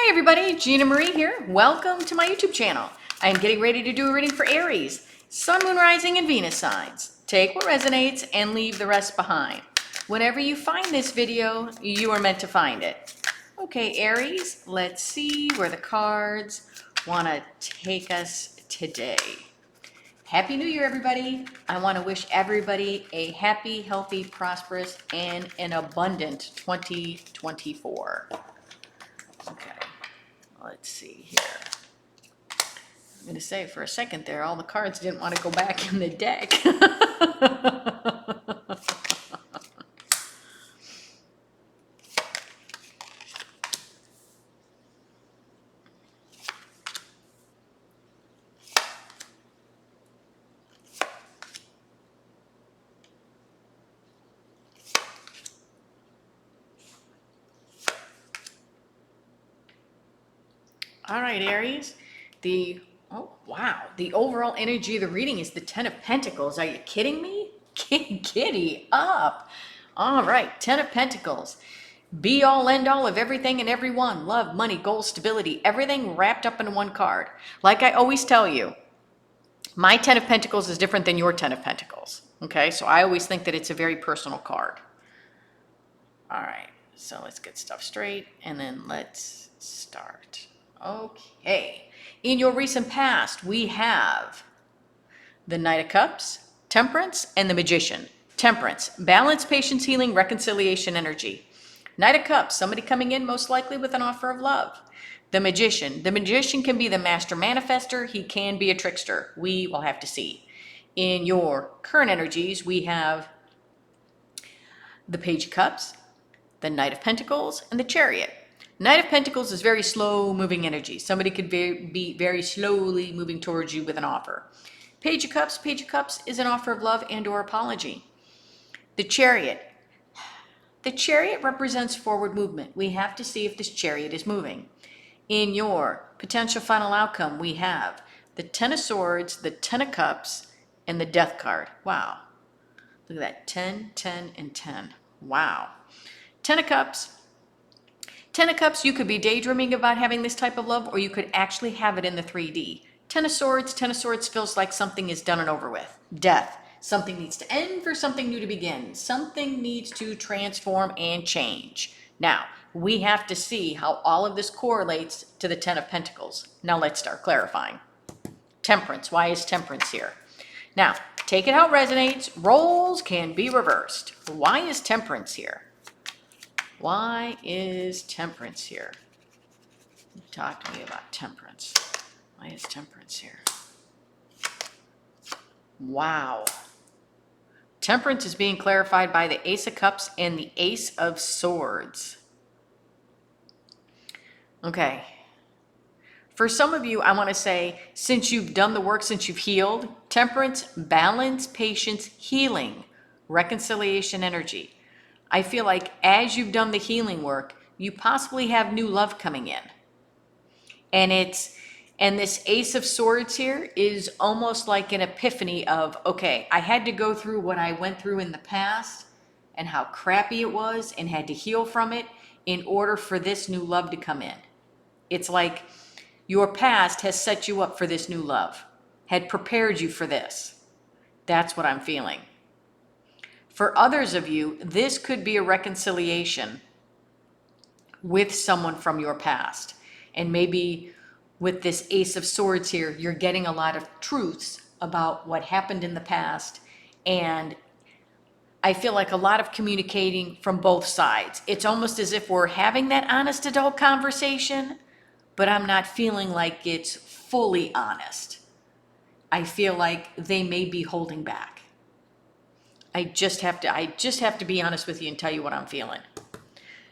Hi everybody, Gina Marie here. Welcome to my YouTube channel. I am getting ready to do a reading for Aries, Sun, Moon, Rising, and Venus signs. Take what resonates and leave the rest behind. Whenever you find this video, you are meant to find it. Okay, Aries, let's see where the cards want to take us today. Happy New Year, everybody. I want to wish everybody a happy, healthy, prosperous, and an abundant 2024. Okay, let's see here. I'm going to say for a second there, all the cards didn't want to go back in the deck. All right, Aries. The overall energy of the reading is the Ten of Pentacles. Are you kidding me? Giddy up. All right, Ten of Pentacles. Be all, end all of everything and everyone. Love, money, goals, stability, everything wrapped up in one card. Like I always tell you, my Ten of Pentacles is different than your Ten of Pentacles. Okay, so I always think that it's a very personal card. All right, so let's get stuff straight and then let's start. Okay, in your recent past, we have the Knight of Cups, Temperance, and the Magician. Temperance, balance, patience, healing, reconciliation, energy. Knight of Cups, somebody coming in most likely with an offer of love. The Magician can be the master manifester. He can be a trickster. We will have to see. In your current energies, we have the Page of Cups, the Knight of Pentacles, and the Chariot. Knight of Pentacles is very slow moving energy. Somebody could be very slowly moving towards you with an offer. Page of Cups is an offer of love and or apology. The Chariot represents forward movement. We have to see if this Chariot is moving. In your potential final outcome, we have the Ten of Swords, the Ten of Cups, and the Death card. Wow. Look at that, 10, 10, and 10. Wow. Ten of Cups. Ten of Cups, you could be daydreaming about having this type of love, or you could actually have it in the 3D. Ten of Swords feels like something is done and over with. Death. Something needs to end for something new to begin. Something needs to transform and change. Now, we have to see how all of this correlates to the Ten of Pentacles. Now let's start clarifying. Temperance. Why is Temperance here? Now, take it how it resonates. Roles can be reversed. Why is Temperance here? Why is Temperance here? Talk to me about Temperance. Why is Temperance here? Wow. Temperance is being clarified by the Ace of Cups and the Ace of Swords. Okay. For some of you, I want to say, since you've done the work, since you've healed, Temperance, balance, patience, healing, reconciliation, energy. I feel like as you've done the healing work, you possibly have new love coming in. And this Ace of Swords here is almost like an epiphany of, okay, I had to go through what I went through in the past and how crappy it was and had to heal from it in order for this new love to come in. It's like your past has set you up for this new love, had prepared you for this. That's what I'm feeling. For others of you, this could be a reconciliation with someone from your past. And maybe with this Ace of Swords here, you're getting a lot of truths about what happened in the past. And I feel like a lot of communicating from both sides. It's almost as if we're having that honest adult conversation, but I'm not feeling like it's fully honest. I feel like they may be holding back. I just have to be honest with you and tell you what I'm feeling.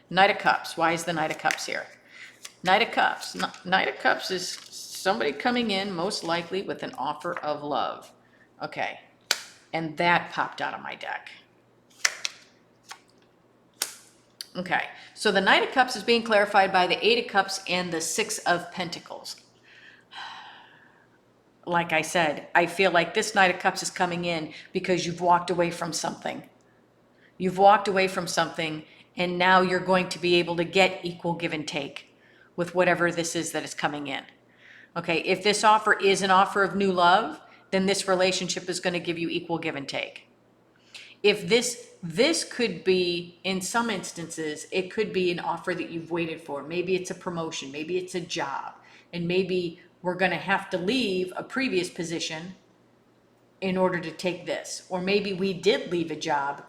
Knight of Cups. Why is the Knight of Cups here? Knight of Cups. Knight of Cups is somebody coming in most likely with an offer of love. Okay. And that popped out of my deck. Okay. So the Knight of Cups is being clarified by the Eight of Cups and the Six of Pentacles. Like I said, I feel like this Knight of Cups is coming in because you've walked away from something. You've walked away from something, and now you're going to be able to get equal give and take. with whatever this is that is coming in. Okay, if this offer is an offer of new love, then this relationship is going to give you equal give and take. If this could be, in some instances, it could be an offer that you've waited for. Maybe it's a promotion, maybe it's a job, and maybe we're going to have to leave a previous position in order to take this. Or maybe we did leave a job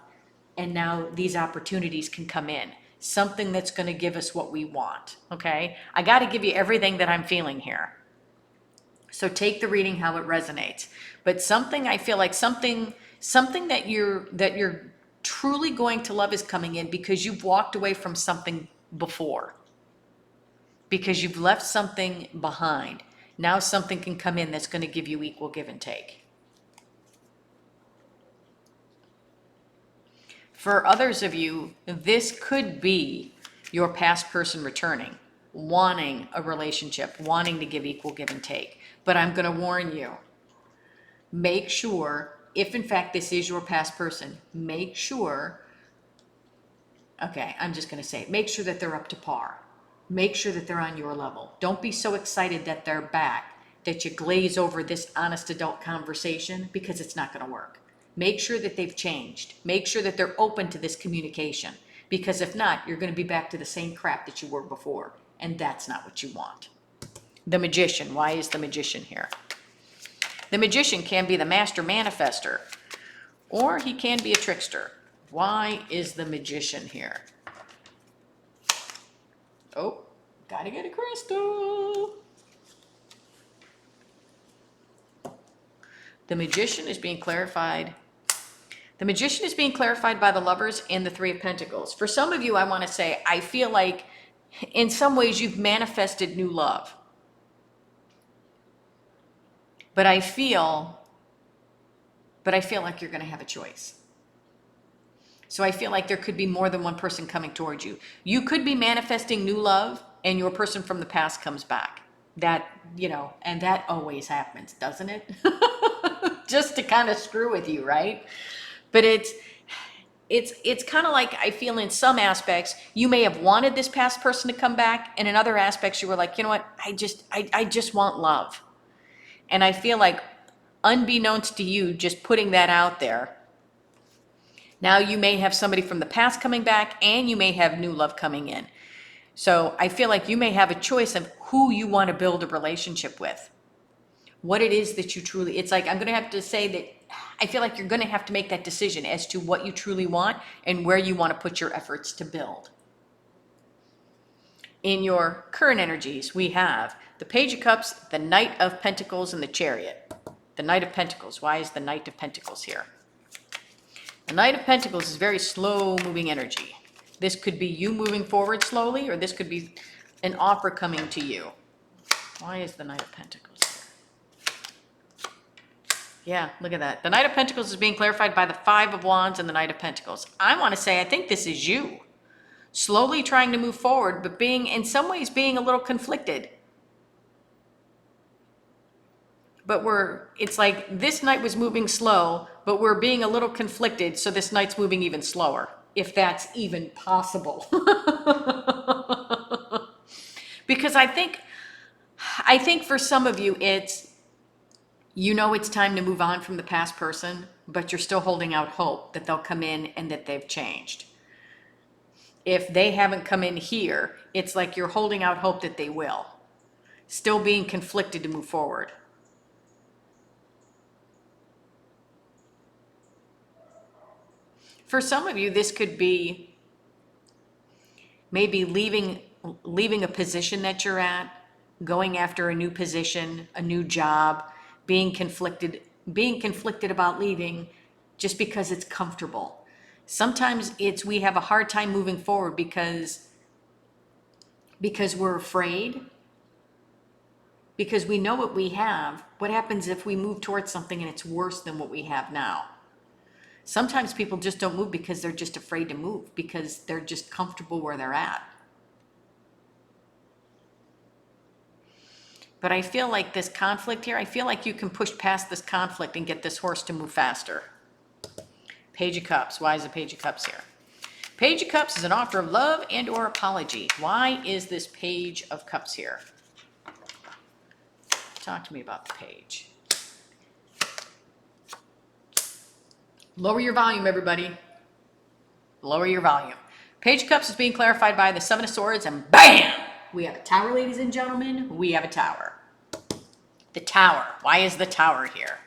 and now these opportunities can come in. Something that's going to give us what we want, okay? I got to give you everything that I'm feeling here. So take the reading how it resonates. But something, I feel like something that you're truly going to love is coming in because you've walked away from something before. Because you've left something behind. Now something can come in that's going to give you equal give and take. For others of you, this could be your past person returning, wanting a relationship, wanting to give equal give and take. But I'm going to warn you, make sure, if in fact this is your past person, make sure, okay, I'm just going to say it, make sure that they're up to par. Make sure that they're on your level. Don't be so excited that they're back that you glaze over this honest adult conversation, because it's not going to work. Make sure that they've changed. Make sure that they're open to this communication, because if not, you're going to be back to the same crap that you were before, and that's not what you want. The Magician. Why is the Magician here? The Magician can be the master manifester, or he can be a trickster. Why is the Magician here? Oh, gotta get a crystal. The Magician is being clarified. The Magician is being clarified by the Lovers and the Three of Pentacles. For some of you, I want to say, I feel like in some ways you've manifested new love. But I feel like you're going to have a choice. So I feel like there could be more than one person coming towards you. You could be manifesting new love and your person from the past comes back. That, and that always happens, doesn't it? Just to kind of screw with you, right? But it's kind of like, I feel in some aspects, you may have wanted this past person to come back, and in other aspects you were like, you know what, I just want love. And I feel like, unbeknownst to you, just putting that out there, now you may have somebody from the past coming back and you may have new love coming in. So I feel like you may have a choice of who you want to build a relationship with. What it is that you truly, it's like, I'm going to have to say that I feel like you're going to have to make that decision as to what you truly want and where you want to put your efforts to build. In your current energies, we have the Page of Cups, the Knight of Pentacles, and the Chariot. The Knight of Pentacles. Why is the Knight of Pentacles here? The Knight of Pentacles is very slow-moving energy. This could be you moving forward slowly, or this could be an offer coming to you. Why is the Knight of Pentacles here? Yeah, look at that. The Knight of Pentacles is being clarified by the Five of Wands and the Knight of Pentacles. I want to say, I think this is you. Slowly trying to move forward, but in some ways being a little conflicted. But it's like this knight was moving slow, but we're being a little conflicted, so this knight's moving even slower, if that's even possible. Because I think for some of you, it's time to move on from the past person, but you're still holding out hope that they'll come in and that they've changed. If they haven't come in here, it's like you're holding out hope that they will. Still being conflicted to move forward. For some of you, this could be maybe leaving a position that you're at, going after a new position, a new job, being conflicted about leaving just because it's comfortable. Sometimes we have a hard time moving forward because we're afraid, because we know what we have. What happens if we move towards something and it's worse than what we have now? Sometimes people just don't move because they're just afraid to move, because they're just comfortable where they're at. But I feel like this conflict here, I feel like you can push past this conflict and get this horse to move faster. Page of Cups. Why is the Page of Cups here? Page of Cups is an offer of love and or apology. Why is this Page of Cups here? Talk to me about the page. Lower your volume, everybody. Lower your volume. Page of Cups is being clarified by the Seven of Swords, and bam! We have a tower, ladies and gentlemen. We have a tower. The tower. Why is the tower here?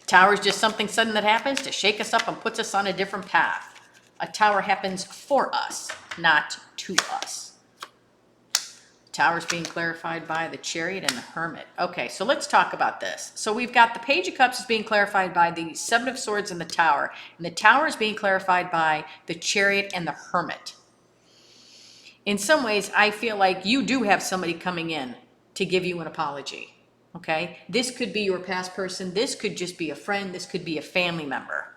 Tower is just something sudden that happens to shake us up and puts us on a different path. A tower happens for us, not to us. Tower is being clarified by the Chariot and the Hermit. Okay, so let's talk about this. So we've got the Page of Cups is being clarified by the Seven of Swords and the Tower. And the Tower is being clarified by the Chariot and the Hermit. In some ways, I feel like you do have somebody coming in to give you an apology. Okay? This could be your past person. This could just be a friend. This could be a family member.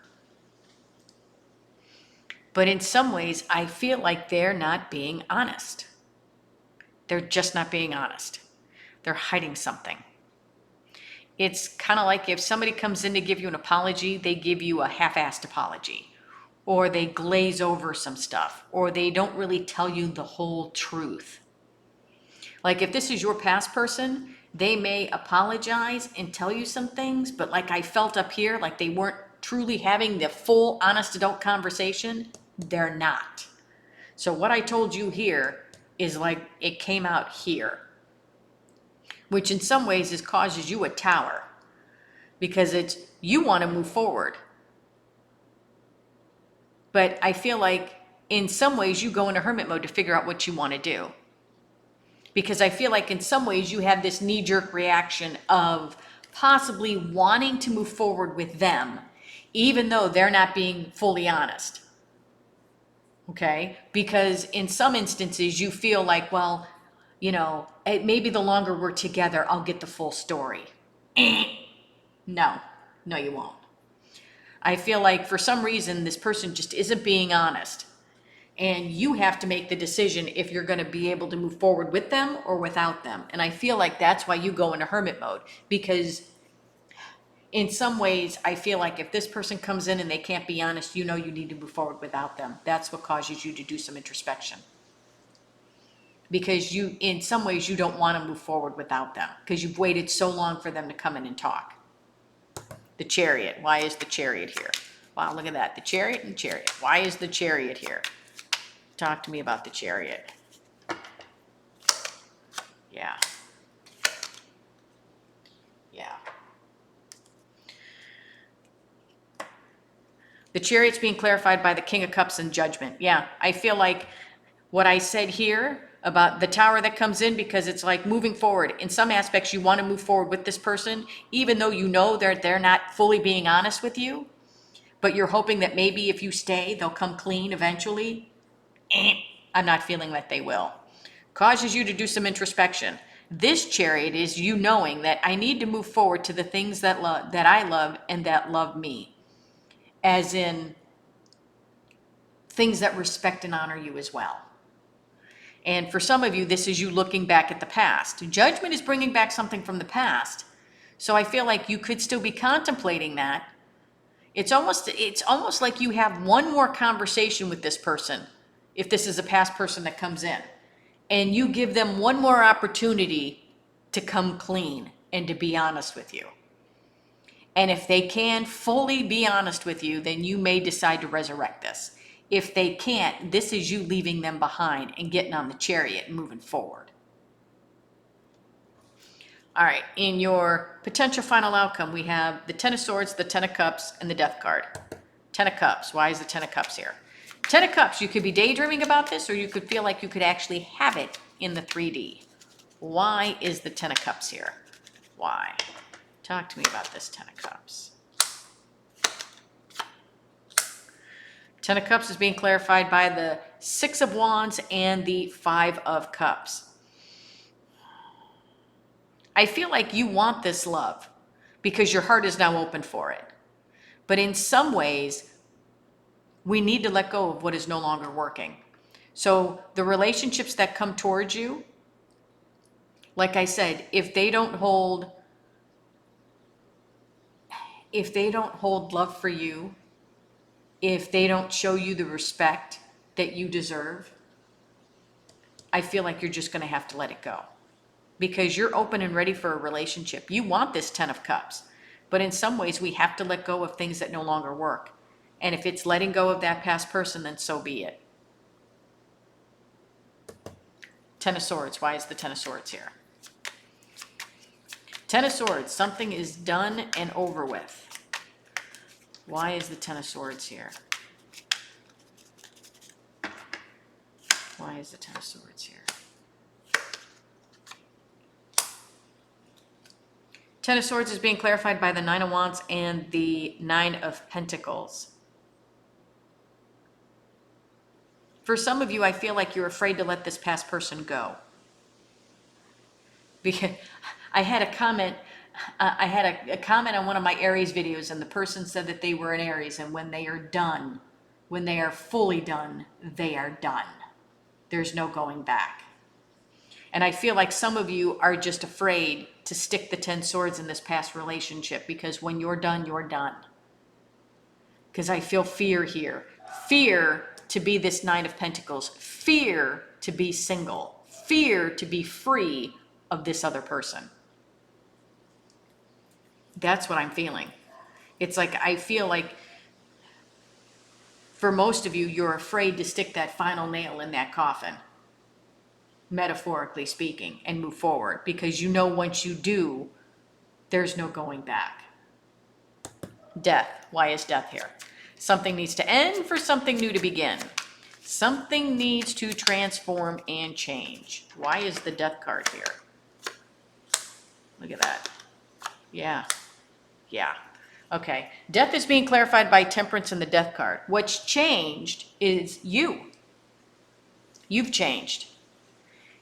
But in some ways, I feel like they're not being honest. They're just not being honest. They're hiding something. It's kind of like if somebody comes in to give you an apology, they give you a half-assed apology, or they glaze over some stuff, or they don't really tell you the whole truth. Like if this is your past person, they may apologize and tell you some things, but like I felt up here, like they weren't truly having the full honest adult conversation. They're not. So what I told you here is like it came out here, which in some ways causes you a tower, because it's you want to move forward. But I feel like in some ways you go into hermit mode to figure out what you want to do. Because I feel like in some ways you have this knee-jerk reaction of possibly wanting to move forward with them, even though they're not being fully honest. Okay? Because in some instances you feel like, well, you know, maybe the longer we're together, I'll get the full story. No, you won't. I feel like for some reason this person just isn't being honest. And you have to make the decision if you're going to be able to move forward with them or without them. And I feel like that's why you go into hermit mode. Because in some ways, I feel like if this person comes in and they can't be honest, you know you need to move forward without them. That's what causes you to do some introspection. Because you, in some ways, you don't want to move forward without them. Because you've waited so long for them to come in and talk. The Chariot. Why is the Chariot here? Wow, look at that. The Chariot and Chariot. Why is the Chariot here? Talk to me about the Chariot. Yeah. The Chariot's being clarified by the King of Cups and Judgment. Yeah, I feel like what I said here about the tower that comes in, because it's like moving forward. In some aspects, you want to move forward with this person, even though you know they're not fully being honest with you, but you're hoping that maybe if you stay, they'll come clean eventually. I'm not feeling that they will. Causes you to do some introspection. This Chariot is you knowing that I need to move forward to the things that I love and that love me. As in things that respect and honor you as well. And for some of you, this is you looking back at the past. Judgment is bringing back something from the past. So I feel like you could still be contemplating that. It's almost like you have one more conversation with this person, if this is a past person that comes in, and you give them one more opportunity to come clean and to be honest with you. And if they can fully be honest with you, then you may decide to resurrect this. If they can't, this is you leaving them behind and getting on the Chariot and moving forward. All right, in your potential final outcome, we have the Ten of Swords, the Ten of Cups, and the Death card. Ten of Cups. Why is the Ten of Cups here? Ten of Cups, you could be daydreaming about this, or you could feel like you could actually have it in the 3D. Why is the Ten of Cups here? Why? Talk to me about this Ten of Cups. Ten of Cups is being clarified by the Six of Wands and the Five of Cups. I feel like you want this love because your heart is now open for it. But in some ways, we need to let go of what is no longer working. So the relationships that come towards you, like I said, if they don't hold love for you, if they don't show you the respect that you deserve, I feel like you're just going to have to let it go. Because you're open and ready for a relationship. You want this 10 of Cups. But in some ways, we have to let go of things that no longer work. And if it's letting go of that past person, then so be it. 10 of Swords. Why is the 10 of Swords here? 10 of Swords. Something is done and over with. Why is the 10 of Swords here? Why is the 10 of Swords here? 10 of Swords is being clarified by the 9 of Wands and the 9 of Pentacles. For some of you, I feel like you're afraid to let this past person go. Because I had a comment on one of my Aries videos, and the person said that they were an Aries, and when they are done, when they are fully done, they are done. There's no going back. And I feel like some of you are just afraid to stick the 10 swords in this past relationship, because when you're done, you're done. Because I feel fear here. Fear to be this 9 of Pentacles. Fear to be single. Fear to be free of this other person. That's what I'm feeling. It's like, I feel like for most of you, you're afraid to stick that final nail in that coffin, metaphorically speaking, and move forward, because you know once you do, there's no going back. Death. Why is death here? Something needs to end for something new to begin. Something needs to transform and change. Why is the Death card here? Look at that. Yeah. Okay. Death is being clarified by Temperance and the Death card. What's changed is you. You've changed.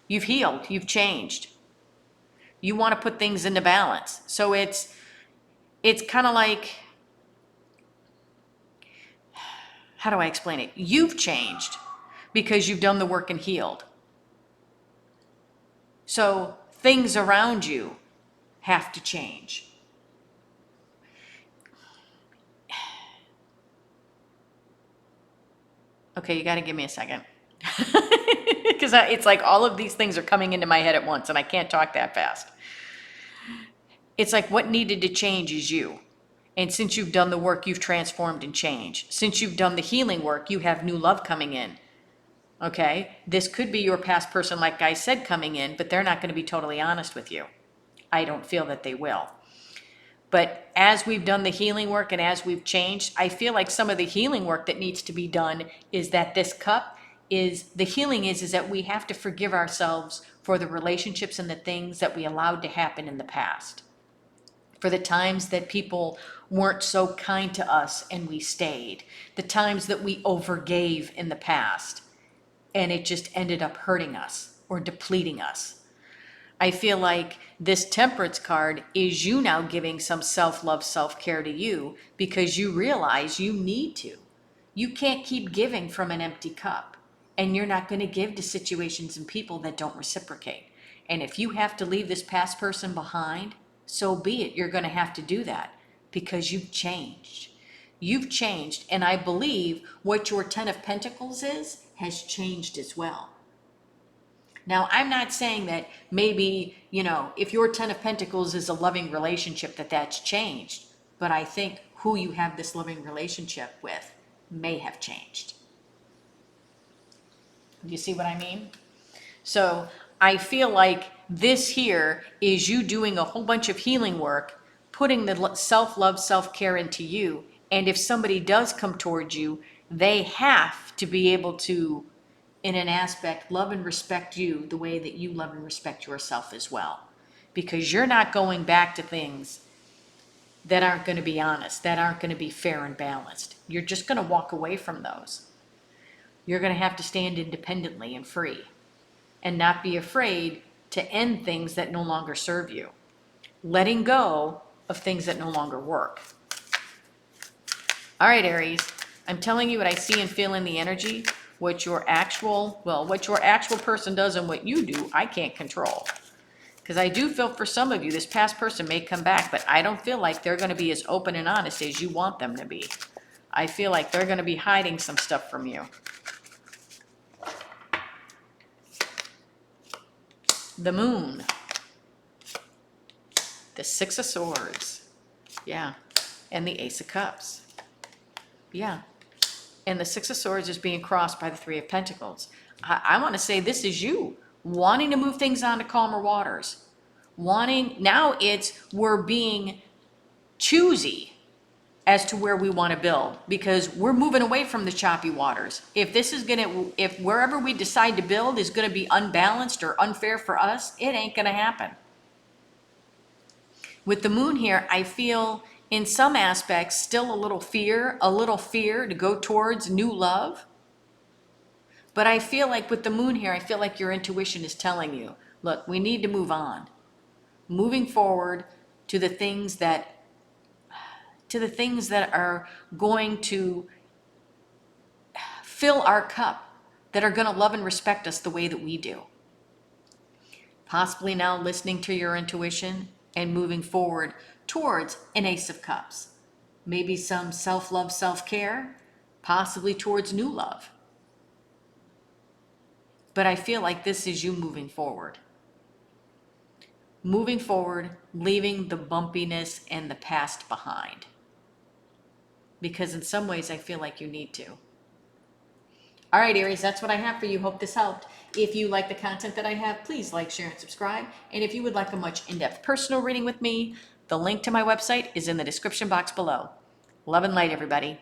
You've healed. You've changed. You want to put things into balance. So it's kind of like, how do I explain it? You've changed because you've done the work and healed. So things around you have to change. Okay, you got to give me a second. Because it's like all of these things are coming into my head at once, and I can't talk that fast. It's like what needed to change is you. And since you've done the work, you've transformed and changed. Since you've done the healing work, you have new love coming in. Okay? This could be your past person, like I said, coming in, but they're not going to be totally honest with you. I don't feel that they will. But as we've done the healing work and as we've changed, I feel like some of the healing work that needs to be done is that this cup is, the healing is that we have to forgive ourselves for the relationships and the things that we allowed to happen in the past. For the times that people weren't so kind to us and we stayed. The times that we overgave in the past and it just ended up hurting us or depleting us. I feel like this Temperance card is you now giving some self-love, self-care to you because you realize you need to. You can't keep giving from an empty cup, and you're not going to give to situations and people that don't reciprocate. And if you have to leave this past person behind, so be it. You're going to have to do that because you've changed. You've changed, and I believe what your 10 of Pentacles is has changed as well. Now, I'm not saying that maybe, if your 10 of Pentacles is a loving relationship, that's changed. But I think who you have this loving relationship with may have changed. Do you see what I mean? So I feel like this here is you doing a whole bunch of healing work, putting the self-love, self-care into you. And if somebody does come towards you, they have to be able to, in an aspect, love and respect you the way that you love and respect yourself as well. Because you're not going back to things that aren't going to be honest, that aren't going to be fair and balanced. You're just going to walk away from those. You're going to have to stand independently and free and not be afraid to end things that no longer serve you. Letting go of things that no longer work. All right, Aries, I'm telling you what I see and feel in the energy. What your actual person does and what you do, I can't control. Because I do feel for some of you, this past person may come back, but I don't feel like they're going to be as open and honest as you want them to be. I feel like they're going to be hiding some stuff from you. The Moon, the Six of Swords, yeah, and the Ace of Cups, yeah. And the Six of Swords is being crossed by the Three of Pentacles. I want to say this is you wanting to move things on to calmer waters. Now we're being choosy as to where we want to build, because we're moving away from the choppy waters. If wherever we decide to build is going to be unbalanced or unfair for us, it ain't going to happen. With the Moon here, I feel in some aspects still a little fear to go towards new love. But I feel like with the Moon here, I feel like your intuition is telling you, look, we need to move on. Moving forward to the things that are going to fill our cup, that are going to love and respect us the way that we do. Possibly now listening to your intuition and moving forward towards an Ace of Cups. Maybe some self-love, self-care, possibly towards new love. But I feel like this is you moving forward. Moving forward, leaving the bumpiness and the past behind. Because in some ways I feel like you need to. All right, Aries, that's what I have for you. Hope this helped. If you like the content that I have, please like, share, and subscribe. And if you would like a much in-depth personal reading with me, the link to my website is in the description box below. Love and light, everybody.